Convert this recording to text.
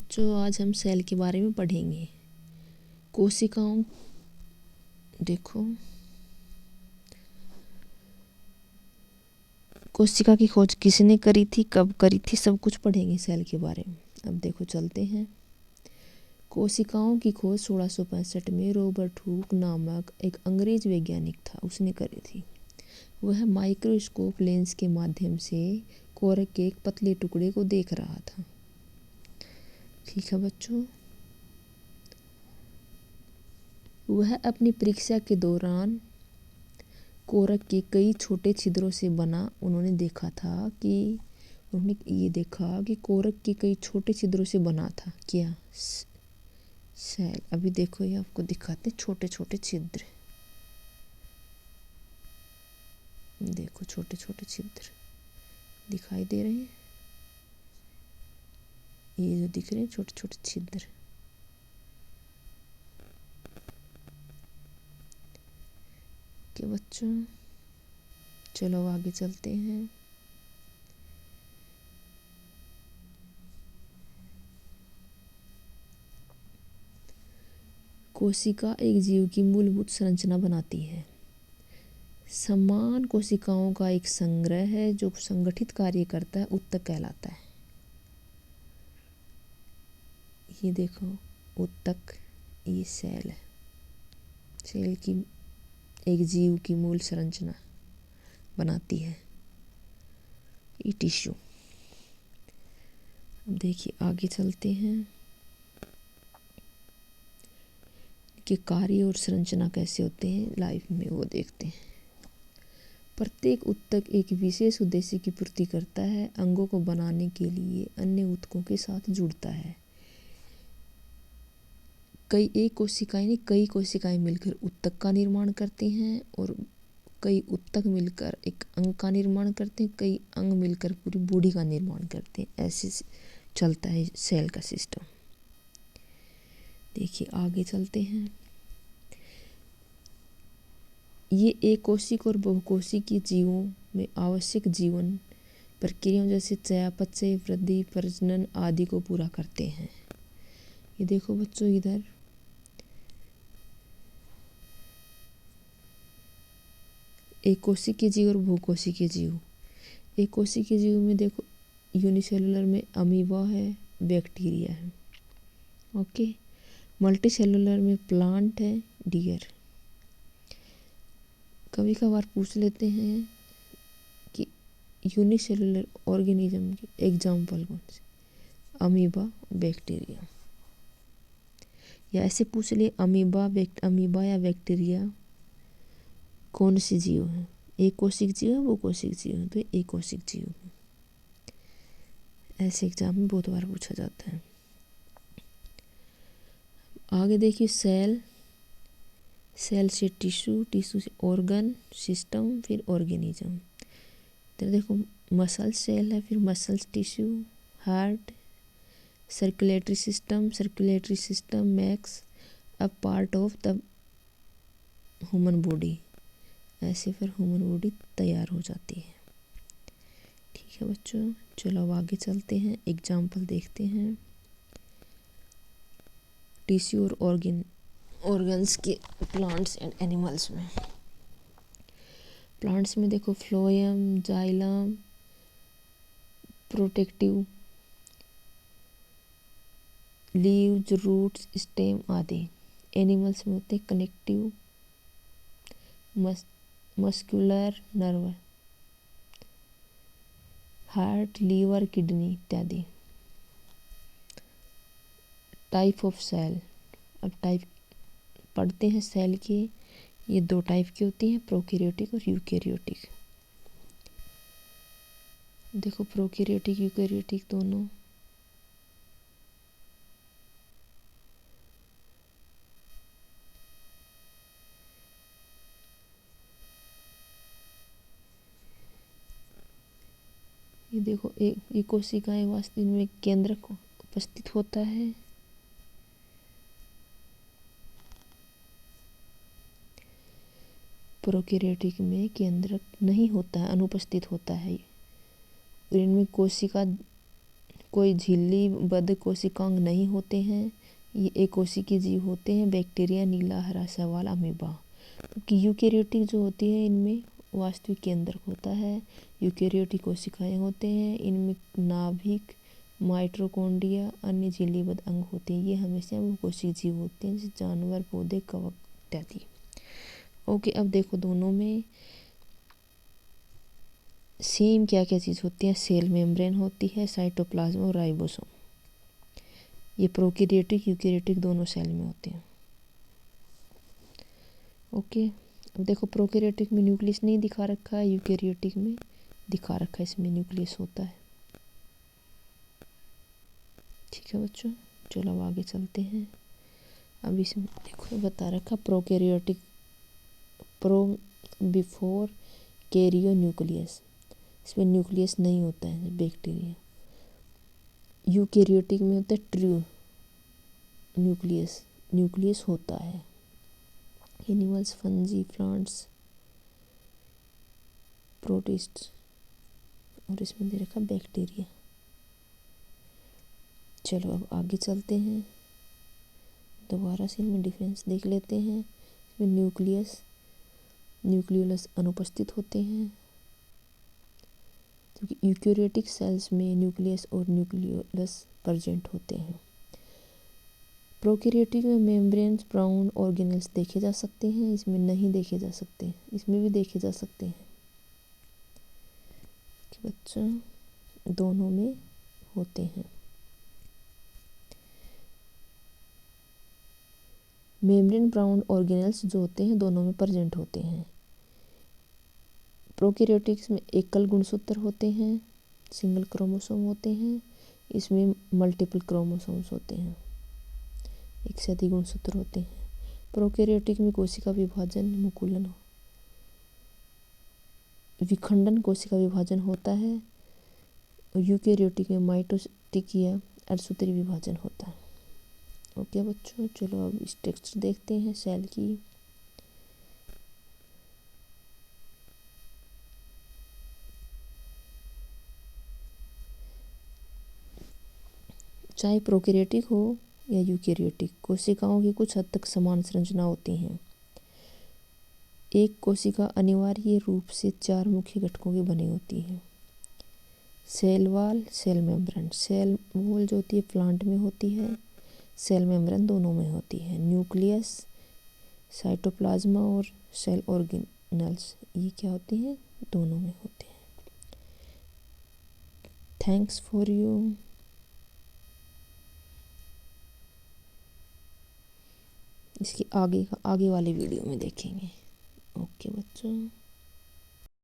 बच्चों, आज हम सेल के बारे में पढ़ेंगे। कोशिकाओं, देखो कोशिका की खोज किसने करी थी, कब करी थी, सब कुछ पढ़ेंगे सेल के बारे में। अब देखो चलते हैं। कोशिकाओं की खोज 1665 में रॉबर्ट हुक नामक एक अंग्रेज वैज्ञानिक था, उसने करी थी। वह माइक्रोस्कोप लेंस के माध्यम से कोरक के एक पतले टुकड़े को देख रहा था। ठीक है बच्चों, वह अपनी परीक्षा के दौरान कोरक के कई छोटे छिद्रों से बना उन्होंने ये देखा कि कोरक के कई छोटे छिद्रों से बना था क्या सेल। अभी देखो, ये आपको दिखाते छोटे छोटे छिद्र। देखो छोटे छोटे छिद्र दिखाई दे रहे हैं, ये जो दिख रहे हैं छोटे छोटे छिद्र। के बच्चों, चलो आगे चलते हैं। कोशिका एक जीव की मूलभूत संरचना बनाती है। समान कोशिकाओं का एक संग्रह है जो संगठित कार्य करता है, ऊतक कहलाता है। ये देखो ऊतक, ये सेल है। सेल की एक जीव की मूल संरचना बनाती है ये टिश्यू। अब देखिए आगे चलते हैं कि कार्य और संरचना कैसे होते हैं लाइफ में, वो देखते हैं। प्रत्येक ऊतक एक विशेष उद्देश्य की पूर्ति करता है, अंगों को बनाने के लिए अन्य ऊतकों के साथ जुड़ता है। कई कोशिकाएं मिलकर ऊतक का निर्माण करती हैं और कई ऊतक मिलकर एक अंग का निर्माण करते हैं, कई अंग मिलकर पूरी बॉडी का निर्माण करते हैं। ऐसे चलता है सेल का सिस्टम। देखिए आगे चलते हैं। ये एक कोशिक और बहुकोशिकीय जीवों में आवश्यक जीवन प्रक्रियाओं जैसे चयापचय, वृद्धि, प्रजनन आदि को पूरा करते हैं। ये देखो बच्चों, इधर एक कोशिकीय जीव और बहुकोशिकीय जीव। एक कोशिकीय जीव में देखो यूनिसेलुलर में अमीबा है, बैक्टीरिया है। ओके, मल्टी सेलुलर में प्लांट है, डियर। कभी कभार पूछ लेते हैं कि यूनिसेलुलर ऑर्गेनिज्म के एग्जाम्पल कौन से, अमीबा, बैक्टीरिया। या ऐसे पूछ ले अमीबा या बैक्टीरिया कौन सी जीव है, एक कोशिक जीव है, बहुकोशिक जीव है, तो एक कोशिक जीव है। ऐसे एग्जाम में बहुत बार पूछा जाता है। आगे देखिए सेल से टिश्यू, टिश्यू से ऑर्गन सिस्टम, फिर ऑर्गेनिज्म। तो देखो मसल सेल है, फिर muscles tissue, heart, circulatory system makes a part of the human body. ऐसे फिर ह्यूमन बॉडी तैयार हो जाती है। ठीक है बच्चों, चलो अब आगे चलते हैं, एग्जाम्पल देखते हैं टिश्यू और ऑर्गन्स के प्लांट्स एंड एनिमल्स में। प्लांट्स में देखो phloem, xylem, protective, leaves, roots, stem आदि। एनिमल्स में होते हैं connective, muscular, nerve, heart, liver, kidney इत्यादि। Type of cell. अब टाइप पढ़ते हैं सेल के। ये दो टाइप की होती हैं, प्रोकैरियोटिक और यूकैरियोटिक। देखो प्रोकैरियोटिक यूकैरियोटिक दोनों। ये देखो एक कोशिकाएं वास्तव में केंद्रक उपस्थित होता है। प्रोकैरियोटिक में केंद्रक नहीं होता है, अनुपस्थित होता है। इनमें कोशिका कोई झिल्लीबद्ध कोशिकांग नहीं होते हैं। ये एकोशिकीय जीव होते हैं, बैक्टीरिया, नीला हरा शैवाल, अमीबा। क्योंकि यूकेरियोटिक जो होती है इनमें वास्तविक केंद्रक होता है। यूकेरियोटिक कोशिकाएं होते हैं, इनमें नाभिक, माइटोकॉन्ड्रिया, अन्य झिल्लीबद्ध अंग होते हैं। ये हमेशा वो कोशिकीय जीव होते हैं जैसे जानवर, पौधे, कवक इत्यादि। ओके, अब देखो दोनों में सेम क्या क्या चीज़ होती है। सेल मेम्ब्रेन होती है, साइटोप्लाज्म और राइबोसोम। ये प्रोकैरियोटिक यूकेरियोटिक दोनों सेल में होते हैं। ओके, अब देखो प्रोकैरियोटिक में न्यूक्लियस नहीं दिखा रखा है, यूकेरियोटिक में दिखा रखा है, इसमें न्यूक्लियस होता है। ठीक है बच्चों, चलो अब आगे चलते हैं। अब इसमें देखो बता रखा प्रोकैरियोटिक बिफोर कैरियो न्यूक्लियस, इसमें न्यूक्लियस नहीं होता है बैक्टीरिया। यूकेरियोटिक में होता है ट्रू न्यूक्लियस, न्यूक्लियस होता है। एनिमल्स, फंजी, प्लांट्स, प्रोटिस्ट, और इसमें दे रखा बैक्टीरिया। चलो अब आगे चलते हैं, दोबारा से इनमें डिफरेंस देख लेते हैं। इसमें न्यूक्लियोलस अनुपस्थित होते हैं, क्योंकि यूकेरियोटिक सेल्स में न्यूक्लियस और न्यूक्लियोलस प्रेजेंट होते हैं। प्रोकैरियोटिक में मेम्ब्रेन ब्राउन ऑर्गेनेल्स देखे जा सकते हैं, इसमें नहीं देखे जा सकते, इसमें भी देखे जा सकते हैं। बच्चों दोनों में होते हैं। मेम्ब्रेन ब्राउन ऑर्गेनेल्स जो होते हैं दोनों में प्रेजेंट होते हैं। प्रोकैरियोटिक्स में एकल गुणसूत्र होते हैं, सिंगल क्रोमोसोम होते हैं। इसमें मल्टीपल क्रोमोसोम्स होते हैं, एक से अधिक गुणसूत्र होते हैं। प्रोकैरियोटिक में कोशिका विभाजन, मुकुलन, विखंडन कोशिका विभाजन होता है, और यूकेरियोटिक में माइटोटिक या अर्धसूत्री विभाजन होता है। ओके बच्चों, चलो अब स्ट्रक्चर देखते हैं सेल की। चाहे प्रोकैरियोटिक हो या यूकेरियोटिक, कोशिकाओं की कुछ हद तक समान संरचना होती हैं। एक कोशिका अनिवार्य रूप से 4 मुख्य घटकों की बनी होती है। Cell wall, cell membrane. Cell wall जो होती है प्लांट में होती है, सेल मेम्ब्रेन दोनों में होती है। न्यूक्लियस, साइटोप्लाज्मा और सेल ऑर्गेनल्स ये क्या होते हैं, दोनों में होते हैं। Thanks for you. इसकी आगे वाले वीडियो में देखेंगे। ओके बच्चों।